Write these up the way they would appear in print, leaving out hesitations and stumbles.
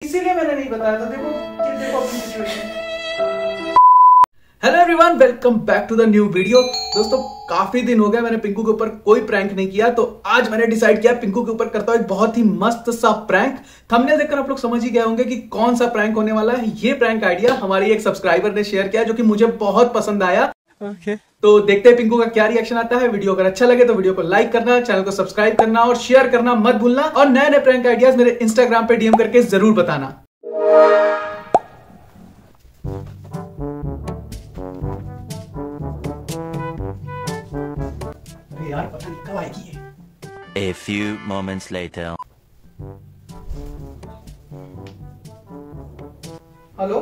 इसीलिए मैंने नहीं बताया था। देखो अपनी situation. Hello everyone, welcome back to the new video. दोस्तों काफी दिन हो गया मैंने पिंकू के ऊपर कोई प्रैंक नहीं किया, तो आज मैंने डिसाइड किया पिंकू के ऊपर करता हूं एक बहुत ही मस्त सा प्रैंक। थंबनेल देखकर आप लोग समझ ही गए होंगे कि कौन सा प्रैंक होने वाला है। ये प्रैंक आइडिया हमारी एक सब्सक्राइबर ने शेयर किया जो कि मुझे बहुत पसंद आया। तो देखते हैं पिंकू का क्या रिएक्शन आता है। वीडियो अगर अच्छा लगे तो वीडियो को लाइक करना, चैनल को सब्सक्राइब करना और शेयर करना मत भूलना। और नए नए प्रैंक आइडियाज मेरे इंस्टाग्राम पे डीएम करके जरूर बताना। यार पता नहीं कब आएगी ये। A few moments later. Hello.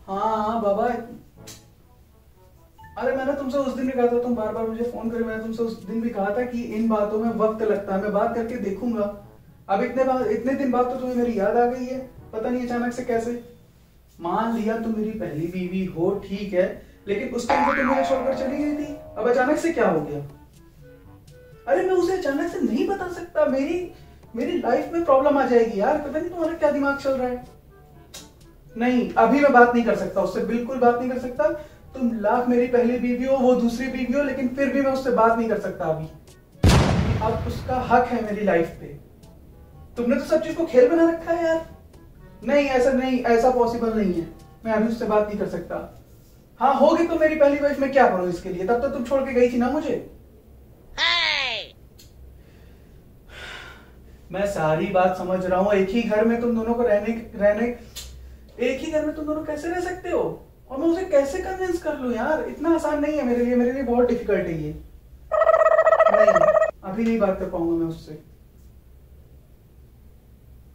हाँ बाबा, अरे मैंने तुमसे उस दिन भी कहा था, तुम बार बार मुझे फोन करे। मैंने तुमसे उस दिन भी कहा था कि इन बातों में वक्त लगता है, मैं बात करके देखूंगा। अब इतने दिन बाद तो तुम्हें मेरी याद आ गई है, पता नहीं अचानक से कैसे। मान लिया तुम मेरी पहली बीवी हो, ठीक है, लेकिन उस टाइम तो तुम मुझे छोड़कर चली गई थी। अब अचानक से क्या हो गया? अरे मैं उसे अचानक से नहीं बता सकता, मेरी लाइफ में प्रॉब्लम आ जाएगी यार। पता नहीं तुम्हारा क्या दिमाग चल रहा है। नहीं, अभी मैं बात नहीं कर सकता उससे, बिल्कुल बात नहीं कर सकता। तुम लाख मेरी पहली बीवी हो, वो दूसरी बीवी हो, लेकिन फिर भी मैं उससे बात नहीं कर सकता अभी। अब उसका हक है मेरी लाइफ पे। तुमने तो सब चीज को खेल बना रखा है यार। नहीं, ऐसा पॉसिबल नहीं है। मैं अभी उससे बात नहीं कर सकता। हाँ होगी तो मेरी पहली वाइफ, मैं क्या करूं इसके लिए? तब तो तुम छोड़ के गई थी ना मुझे। मैं सारी बात समझ रहा हूँ। एक ही घर में तुम दोनों को रहने एक ही घर में तुम दोनों कैसे रह सकते हो? और मैं उसे कैसे कन्विंस कर लूं यार? इतना आसान नहीं है मेरे लिए बहुत डिफिकल्ट है ये। नहीं, अभी नहीं बात कर पाऊंगा मैं उससे।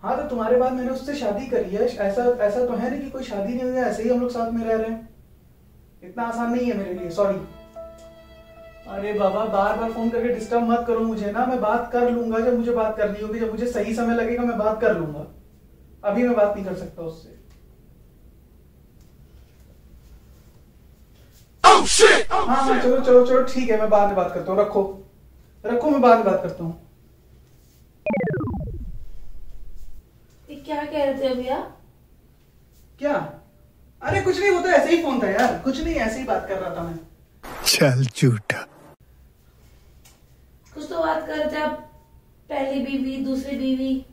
हाँ तो तुम्हारे बाद मैंने उससे शादी करी है। ऐसा तो है नहीं कि कोई शादी नहीं हुई है, ऐसे ही हम लोग साथ में रह रहे हैं। इतना आसान नहीं है मेरे लिए, सॉरी। अरे बाबा, बार बार फोन करके डिस्टर्ब मत करो मुझे ना। मैं बात कर लूंगा जब मुझे बात करनी होगी, जब मुझे सही समय लगेगा मैं बात कर लूंगा। अभी मैं बात नहीं कर सकता उससे। हाँ चलो ठीक है, मैं बाद में बात करता हूँ। रखो मैं बाद में बात करता हूँ। क्या कह रहे थे अभी आप? क्या? अरे कुछ नहीं, वो तो ऐसे ही फोन था यार। कुछ नहीं, ऐसे ही बात कर रहा था मैं। चल झूठा। कुछ तो बात कर रहे थे आप, पहली बीवी दूसरी बीवी।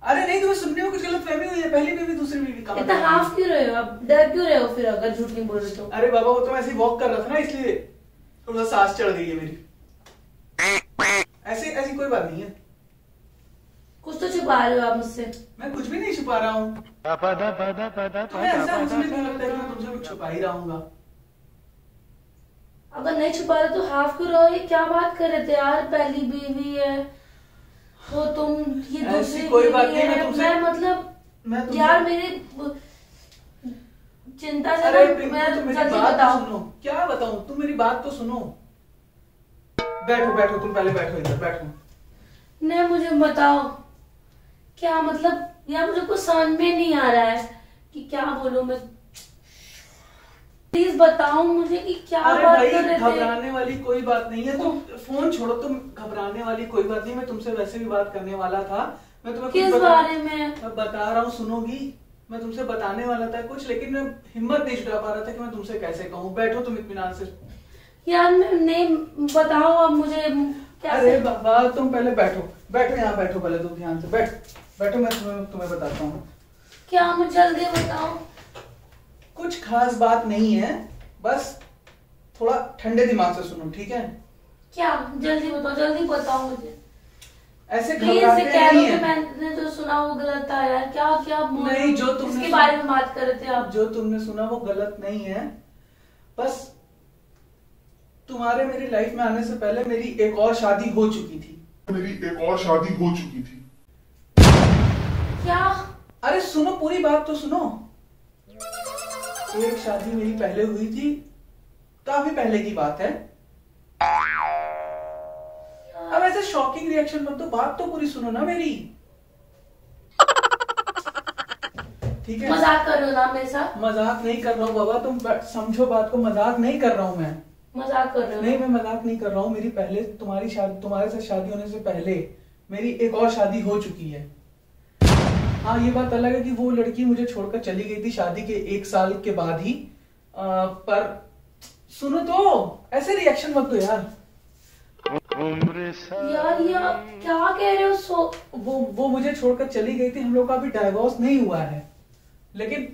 अरे नहीं, तुम्हें सुनने में कुछ गलतफहमी हुई है। पहली बीवी दूसरी बीवी का इतना हाफ क्यों रहे हो आप? डर क्यों रहे हो फिर अगर झूठ नहीं बोल रहे तो? अरे बाबा, वो तो मैं ऐसे ही वॉक कर रहा था ना, इसलिए थोड़ा सांस चढ़ गई है मेरी। ऐसी कोई बात नहीं है। कुछ तो छुपा रहे हो आप मुझसे। मैं कुछ भी नहीं छुपा रहा हूँ। तुम्हें ऐसा मुझे क्यों लगता है कि मैं तुमसे कुछ छुपा ही रहा हूँ? अगर नहीं छुपा रहे तो हाफ क्यों रहो? ये क्या बात कर रहे थे यार? पहली बीवी है तो तुम ये दूसरी कोई बात बीवी नहीं, है। मैं मतलब यार मेरी चिंता से अरे मैं तुम मेरी जल्दी बात तो बताओ। सुनो। क्या बताऊं? तुम मेरी बात तो सुनो। बैठो तुम पहले बैठो, इधर बैठो। नहीं, मुझे बताओ क्या मतलब यार, मुझे कुछ समझ में नहीं आ रहा है कि क्या बोलूं मैं। प्लीज बताओ मुझे कि क्या बात कर रहे थे। घबराने वाली कोई बात नहीं है। तुम फोन छोड़ो, तुम घबराने वाली कोई बात नहीं। मैं तुमसे वैसे भी बात करने वाला था। मैं तुम्हें किस बारे में? मैं बता रहा हूँ, सुनोगी? मैं तुमसे बताने वाला था कुछ, लेकिन मैं हिम्मत नहीं जुटा पा रहा था कि मैं तुमसे कैसे कहूँ। बैठो तुम इत्मीनान से। यार नहीं, बताओ अब मुझे कैसे। अरे बाबा, तुम पहले बैठो यहाँ बैठो पहले, तुम ध्यान से बैठो। मैं तुम्हें बताता हूँ। क्या? मुझे जल्दी बताओ। कुछ खास बात नहीं है, बस थोड़ा ठंडे दिमाग से सुनो, ठीक है? क्या? जल्दी बताओ मुझे। ऐसे प्लीज घबराते कह नहीं दो कि है। मैंने जो सुना वो गलत था यार। क्या नहीं, जो तुमने इसके बारे में बात कर रहे थे आप। जो तुमने सुना वो गलत नहीं है। बस तुम्हारे मेरी लाइफ में आने से पहले मेरी एक और शादी हो चुकी थी। क्या? अरे सुनो, पूरी बात तो सुनो। एक शादी मेरी पहले हुई थी, काफी पहले की बात है। अब ऐसे शॉकिंग रिएक्शन मत दो, बात तो पूरी सुनो ना मेरी, ठीक है? मजाक कर रहे हो ना मेरे साथ? मजाक नहीं कर रहा हूँ बाबा, तुम समझो बात को। मजाक नहीं कर रहा हूँ मैं। मजाक कर रहे हो? नहीं, मैं मजाक नहीं कर रहा हूँ। मेरी पहले तुम्हारे साथ शादी होने से पहले मेरी एक और शादी हो चुकी है। हाँ, ये बात अलग है कि वो लड़की मुझे छोड़कर चली गई थी शादी के 1 साल के बाद ही। पर सुनो तो, ऐसे रिएक्शन मत दो यार। यार ये आप क्या कह रहे हो? वो मुझे छोड़कर चली गई थी। हम लोग का अभी डाइवोर्स नहीं हुआ है, लेकिन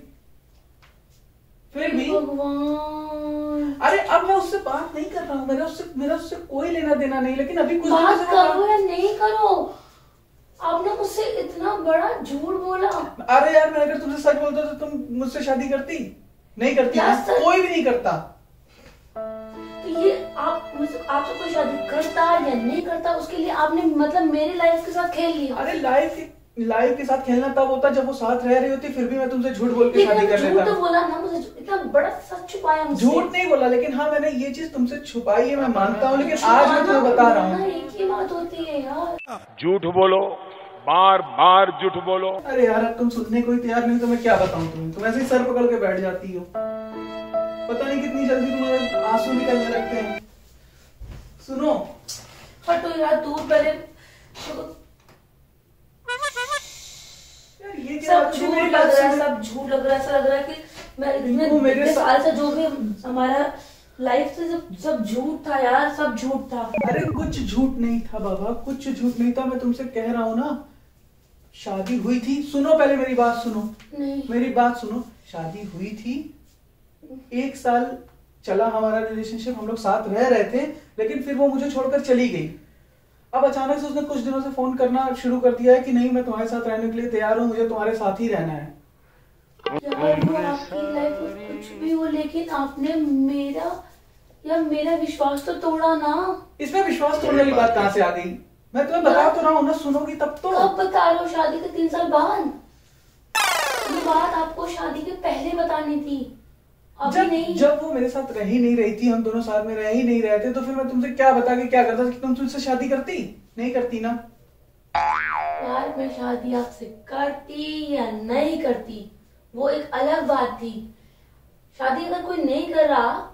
फिर भी भगवान। अरे अब मैं उससे बात नहीं कर रहा हूँ, मेरा उससे कोई लेना देना नहीं, लेकिन अभी कुछ बात दिनों से करो या नहीं करो, आपने मुझसे इतना बड़ा झूठ बोला। अरे यार, मैं अगर तुमसे सच बोलता तो तुम मुझसे शादी करती? नहीं करती ना? कोई भी नहीं करता। तो ये आपसे कोई शादी करता या नहीं करता, उसके लिए आपने मतलब मेरी लाइफ के साथ खेल लिया। अरे लाइफ के साथ खेलना तब होता जब वो साथ रह रही होती, फिर भी मैं तुमसे झूठ बोल के शादी कर लेता। झूठ तो बोला ना मुझे, इतना बड़ा सच छुपाया मुझसे। झूठ नहीं बोला, लेकिन हाँ मैंने ये चीज तुमसे छुपाई है, मैं मानता हूँ, लेकिन आज मैं तुम्हें बता रहा हूँ। एक ही बात होती है यार। झूठ बोलो, बार बार झूठ बोलो। अरे यार, अब तुम सुनने को ही तैयार नहीं तो मैं क्या बताऊं तुम्हें। तुम ऐसे ही सर पकड़ के बैठ जाती हो, पता नहीं कितनी जल्दी तुम्हारे आंसू निकलने लगते हैं। सुनो, हटो यार दूर, पहले यार ये क्या सब झूठ लग रहा है, सब झूठ लग रहा है। ऐसा लग रहा है कि मैं इतने साल से जो भी हमारा लाइफ से सब झूठ था यार, सब झूठ था। अरे कुछ झूठ नहीं था बाबा, कुछ झूठ नहीं था। मैं तुमसे कह रहा हूँ ना, शादी हुई थी। सुनो, पहले मेरी बात सुनो। नहीं, मेरी बात सुनो। शादी हुई थी, 1 साल चला हमारा रिलेशनशिप, हम लोग साथ रह रहे थे, लेकिन फिर वो मुझे छोड़कर चली गई। अब अचानक से उसने कुछ दिनों से फोन करना शुरू कर दिया है कि नहीं, मैं तुम्हारे साथ रहने के लिए तैयार हूँ, मुझे तुम्हारे साथ ही रहना है। यार वो आपकी लाइफ में कुछ भी हो, लेकिन आपने मेरा विश्वास तो तोड़ा ना। इसमें विश्वास तोड़ने वाली बात कहाँ से आ गई? मैं तुम्हें बता तो रहा हूँ ना, सुनोगी तब तो। कब बता रहे हो? शादी के 3 साल बाद? ये बात आपको शादी के पहले बतानी थी, अभी नहीं। जब वो मेरे साथ रह ही नहीं रही थी, हम दोनों साथ में रह ही नहीं रहे थे, तो फिर मैं तुमसे क्या बता के क्या करता कि तुम तुमसे शादी करती? नहीं करती ना। यार मैं शादी आपसे करती या नहीं करती वो एक अलग बात थी। शादी अगर कोई नहीं कर रहा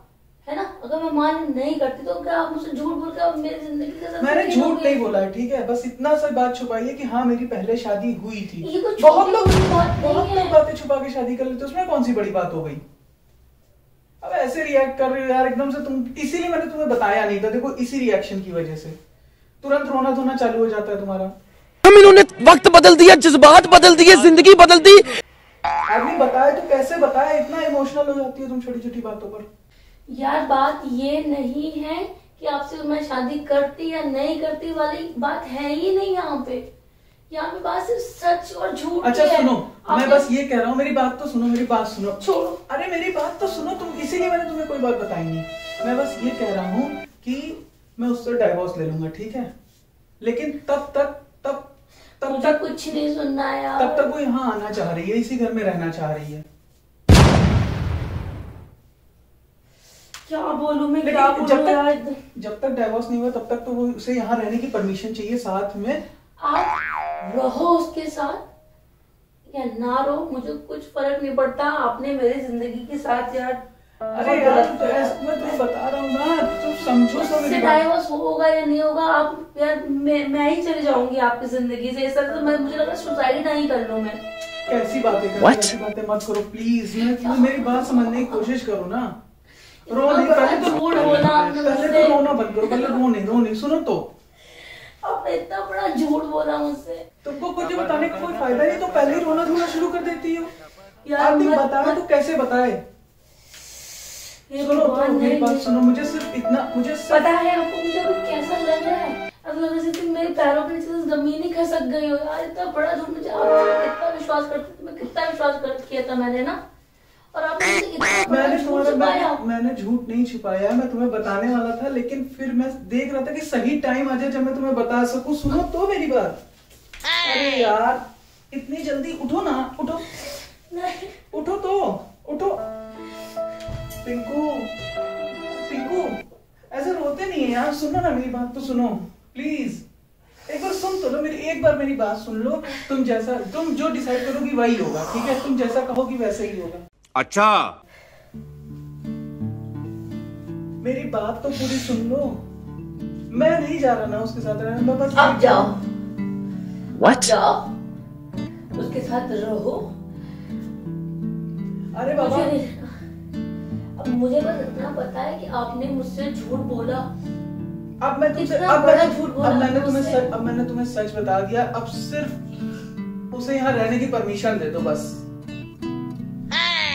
है ना, अगर मैं मान नहीं करती, तो क्या आप मुझसे झूठ बोल के मेरी जिंदगी के साथ? मैंने झूठ नहीं बोला है, ठीक है? बस इतना सा बात छुपाई है कि हाँ मेरी पहले शादी हुई थी। ये कुछ बहुत लोग बात नहीं है। बातें छुपा के शादी कर लेते, उसमें कौन सी बड़ी बात हो गई? अब ऐसे रिएक्ट कर रही हो यार एकदम से तुम। इसीलिए मैंने तुम्हें बताया नहीं था। देखो, इसी रिएक्शन की वजह से तुरंत रोना धोना चालू हो जाता है तुम्हारा। हम इन्होंने वक्त बदल दिया, जज्बात बदल दिए, जिंदगी बदल दी। आदमी बताए तो कैसे बताए, इतना इमोशनल हो जाती है तुम छोटी छोटी बातों पर। यार बात ये नहीं है कि आपसे मैं शादी करती या नहीं करती वाली बात है ही नहीं यहाँ पे। यहाँ पे बात सिर्फ सच और झूठ। अच्छा है। सुनो, मैं बस ये कह रहा हूँ, मेरी बात तो सुनो, मेरी बात सुनो। छोड़ो। अरे मेरी बात तो सुनो तुम, इसीलिए मैंने तुम्हें कोई बात बताई नहीं। मैं बस ये कह रहा हूँ कि मैं उससे डाइवोर्स ले लूंगा, ठीक है? लेकिन तब मुझे कुछ नहीं सुनना है यार। तब तक वो यहाँ आना चाह रही है, इसी घर में रहना चाह रही है। क्या बोलूं मैं, लेकिन क्या बोलूं यार? जब तक डाइवोर्स नहीं हुआ तब तक तो वो उसे यहाँ रहने की परमिशन चाहिए साथ में। आप रहो उसके साथ या ना रहो, मुझे कुछ फर्क नहीं पड़ता। आपने मेरी जिंदगी के साथ यार, अरे यार तो मैं तुम्हें बता रहा हूँ ना, तुम समझो तो मेरी बात। डाइवोर्स होगा या नहीं होगा, आप यार मैं ही चली जाऊंगी आपकी जिंदगी से। ऐसा तो मुझे लग रहा है सुसाइड नहीं कर लूं मैं। कैसी बातें कर रही हो? ऐसी बातें मत करो प्लीज। मेरी बात समझने की कोशिश करो ना। रो नहीं, पहले तो रोना बंद करो। पहले रो नहीं, सुनो तो। आपने इतना बड़ा झूठ बोला मुझसे। तुमको कुछ बताने का कोई फायदा नहीं, तो पहले ही रोना धोना शुरू कर देती हो। यार आदमी बताए तो कैसे बताए? सुनो तो, मेरी बात सुनो। मुझे सिर्फ इतना, पता है आपको मुझे अभी कैसा लग रहा है? अब लग रहा है कि मेरे पैरों के नीचे से जमीन ही खसक गई हो यार। इतना बड़ा झूठ मुझे, आप कितना विश्वास करते थे, मैं कितना विश्वास किया था मैंने ना, और आपने मुझे इतना बड़ा झूठ छुपाया। मैंने झूठ नहीं छुपाया, मैं तुम्हें बताने वाला था, लेकिन फिर मैं देख रहा था कि सही टाइम आ जाए जब मैं तुम्हें बता सकूं। सुनो तो मेरी बात। अरे यार इतनी जल्दी उठो ना, उठो उठो तो उठो। पिंकू ऐसे रोते नहीं है यार। सुनो ना मेरी बात तो सुनो प्लीज। एक बार सुन तो लो मेरी, एक बार मेरी बात सुन लो। तुम जो डिसाइड करोगी वही होगा, ठीक है? तुम जैसा कहोगी वैसा ही होगा। अच्छा, मेरी बात तो पूरी सुन लो। मैं नहीं जा रहा ना उसके साथ रहने, मैं बस अब जाओ। What? जाओ उसके साथ रहो। अरे बाबा, मुझे नहीं रहना। अब मुझे बस इतना पता है कि आपने मुझसे झूठ बोला। अब मैं तुमसे कितना अब बड़ा मैंने झूठ बोला मुझसे। अब मैंने तुम्हें सच बता दिया। अब सिर्फ उसे यहाँ रहने की परमिशन दे दो बस।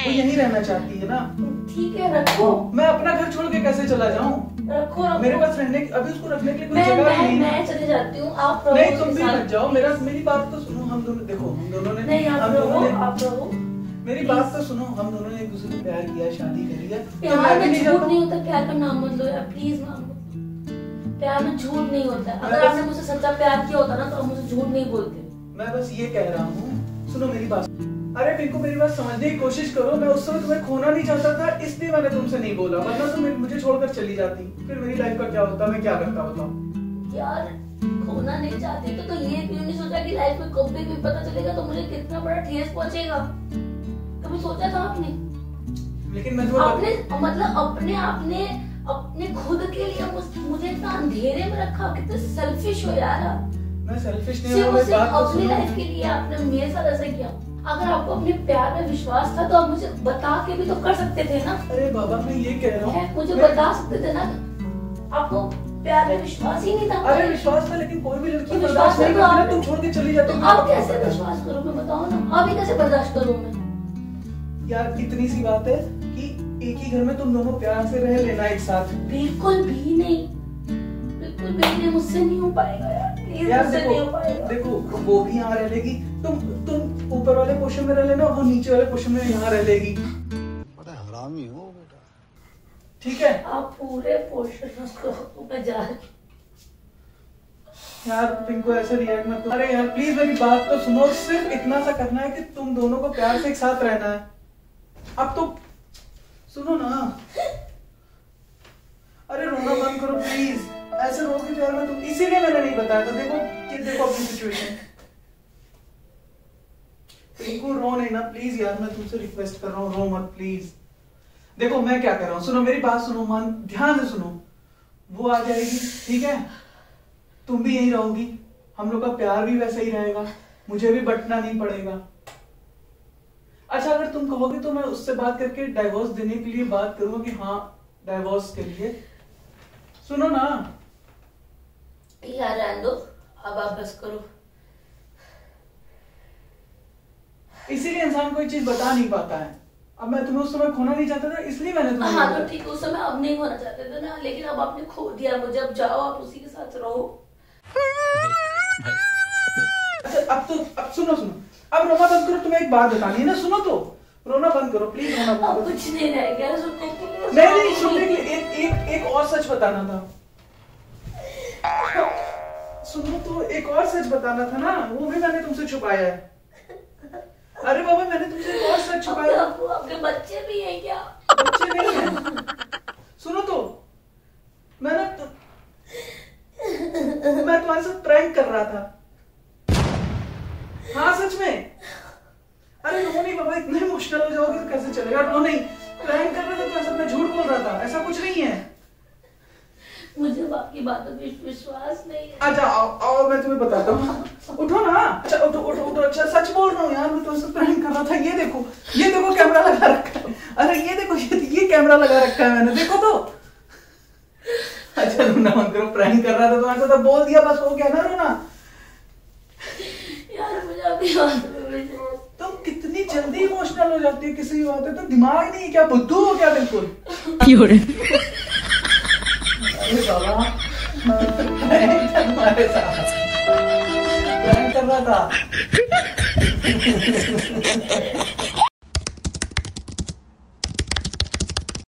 वो यहीं रहना चाहती है ना। ठीक है, रखो। मैं अपना घर छोड़ के कैसे चला जाऊँ? रखो रखो। मेरे पास रहने अभी उसको रखने के लिए कोई जगह नहीं है। मैं चले जाती हूँ, आप रहो। नहीं, तुम उसके भी साथ। मत जाओ। मेरी बात तो सुनो। हम दोनों देखो, हम दोनों ने नहीं, आप हम रहो, दोनों ने आप रहो। मेरी बात तो सुनो। हम दोनों ने एक दूसरे को प्यार किया, शादी करी है। तो प्यार मैं भी में नहीं झूठ जाता नहीं हूँ। होता। प्यार का नाम मत लो यार, प्लीज नाम मत लो। प्यार में झूठ नहीं होता है। अगर बस- आपने मुझसे सच्चा प्यार किया होता ना तो आप मुझे झूठ नहीं बोलते। मैं बस ये कह रहा हूँ, सुनो मेरी बात। अरे पिंकू, मेरी बात समझने की कोशिश करो। मैं उस समय तुम्हें खोना नहीं चाहता था, इसलिए मैंने तुमसे नहीं बोला। वरना तुम मुझे छोड़कर चली जाती, फिर मेरी लाइफ का क्या होता? मैं क्या करता बताओ? यार खोना नहीं चाहते तो ये क्यों नहीं सोचा कि लाइफ में कभी भी पता चलेगा तो मुझे कितना बड़ा ठेस पहुंचेगा? कभी सोचा था आपने? लेकिन मैं तुम्हें आपने मतलब अपने खुद के लिए मुझे इतना अंधेरे में रखा। कितने सेल्फिश हो यार आप। मैं सेल्फिश नहीं सिर्फ हूँ। और मेरी सिर्फ बात तो अपनी सुनो। लाइफ के लिए आपने मेरे साथ ऐसा किया। अगर आपको अपने प्यार में विश्वास था तो आप मुझे बता के भी तो कर सकते थे ना। अरे बाबा, मैं ये कह रहा हूँ, मुझे मैं- बता सकते थे ना। आपको प्यार में विश्वास ही नहीं था। अरे विश्वास था, लेकिन कोई भी लड़की तो बर्दाश्त नहीं तो करती ना। आप- तुम छोड़ के चली जाती। तो आप कैसे विश्वास करो? मैं बताओ ना, अभी कैसे बर्दाश्त करूं मैं? यार इतनी सी बात है कि एक ही घर में तुम दोनों प्यार से रह लेना एक साथ। बिल्कुल भी नहीं, बिल्कुल भी नहीं। मुझसे नहीं हो पाएगा यार, प्लीज यार मुझसे नहीं हो पाएगा। देखो वो भी यहाँ रह लेगी। तुम ऊपर वाले पोर्शन में रह लेना, वो नीचे वाले पोर्शन में यहाँ रह लेगी। बड़ा हरामी हो बेटा। ठीक है आप पूरे पोर्शन उसको मैं जा रही। यार पिंकू, ऐसे रिएक्ट मत करो। अरे यार प्लीज मेरी बात तो सुनो। सिर्फ इतना सा करना है कि तुम दोनों को प्यार से एक साथ रहना है। अब तो सुनो ना। अरे रोना बंद करो प्लीज। ऐसे रोके तो यार मैं तुम, इसीलिए मैंने नहीं बताया था। देखो अपनी सिचुएशन। पिंकू रो नहीं ना प्लीज यार, मैं तुमसे रिक्वेस्ट कर रहा हूँ, रो मत प्लीज। देखो मैं क्या कर रहा हूँ, सुनो मेरी बात सुनो, मान ध्यान से सुनो। वो आ जाएगी, ठीक है? तुम भी यहीं रहोगी, हम लोग का प्यार भी वैसा ही रहेगा, मुझे भी बटना नहीं पड़ेगा। अच्छा अगर तुम कहोगे तो मैं उससे बात करके डाइवोर्स देने के लिए बात करूंगा कि हाँ डाइवोर्स के लिए। सुनो ना यार रहने दो, अब आप बस करो। इसीलिए इंसान कोई चीज बता नहीं पाता है। अब मैं तुम्हें उस समय खोना नहीं चाहता था, इसलिए मैंने तुम्हें हाँ नहीं तो बताया। ठीक, उस समय अब नहीं होना चाहते थे ना, लेकिन अब आपने खो दिया मुझे। अब जाओ, आप उसी के साथ रहो। अच्छा अब सुनो, अब रोना बंद करो। तुम्हें एक बात बतानी है ना, सुनो तो। रोना बंद करो प्लीज, रोना बंद अब करो। कुछ नहीं रह गया सुनने के लिए। नहीं सुनने के लिए एक और सच बताना था। सुनो तो, एक और सच बताना था ना, वो भी मैंने तुमसे छुपाया है। अरे बाबा मैंने तुमसे एक और सच छुपाया। आपके बच्चे भी हैं क्या? बच्चे नहीं है। सुनो तो, मैं तुम्हारे साथ प्रैंक कर रहा था। हाँ सच में। अरे रो नहीं बाबा, इतने इमोशनल हो जाओगे तो कैसे चलेगा? रो नहीं, प्रैंक कर रहा था तो ऐसा मैं झूठ बोल रहा था, ऐसा कुछ नहीं है। मुझे आपकी बातों पे विश्वास नहीं है। अच्छा आओ मैं तुम्हें बताता हूँ। उठो ना। अच्छा उठो। अच्छा सच बोल रहा हूँ यार, मैं तुमसे प्रैंक कर रहा था। ये देखो कैमरा लगा रखा है। अरे ये देखो, ये कैमरा लगा रखा है मैंने, देखो तो। अच्छा रोना मत करो, प्रैंक कर रहा था तो ऐसा तो बोल दिया, बस हो गया ना रोना। यार मुझे आपकी बातों पे विश्वास। तुम कितनी जल्दी इमोशनल हो जाती है किसी भी बात पे। तो दिमाग नहीं है क्या? बुद्धू हो क्या बिल्कुल? अरे बाबा प्रैंक कर रहा था।